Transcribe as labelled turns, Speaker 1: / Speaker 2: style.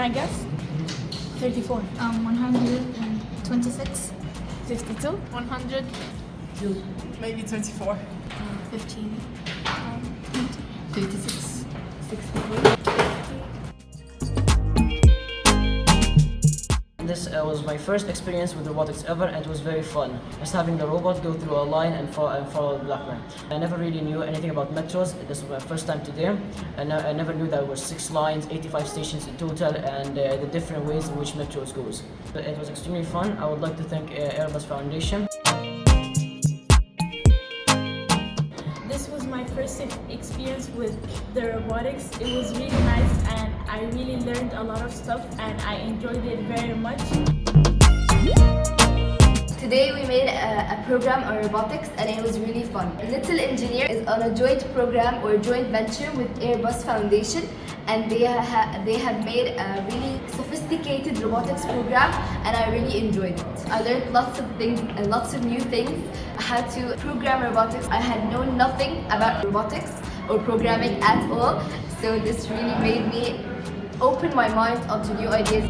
Speaker 1: I guess?
Speaker 2: 34.
Speaker 1: 126.
Speaker 2: 52.
Speaker 1: 100.
Speaker 3: Maybe 24.
Speaker 1: 15.
Speaker 3: 56.
Speaker 2: 64.
Speaker 4: This was my first experience with robotics ever, and it was very fun. Just having the robot go through a line and follow the black man. I never really knew anything about metros. This was my first time today, and I never knew there were 6 lines, 85 stations in total, and the different ways in which metros goes. But it was extremely fun. I would like to thank Airbus Foundation.
Speaker 2: This was my first experience with the robotics. It was really nice and I really learned a lot of stuff and I enjoyed it very much.
Speaker 5: Today we made a program on robotics and it was really fun. Little Engineer is on a joint program or joint venture with Airbus Foundation, and they have made a really sophisticated robotics program and I really enjoyed it. I learned lots of things and lots of new things. How to program robotics. I had known nothing about robotics or programming at all, so this really made me open my mind onto new ideas.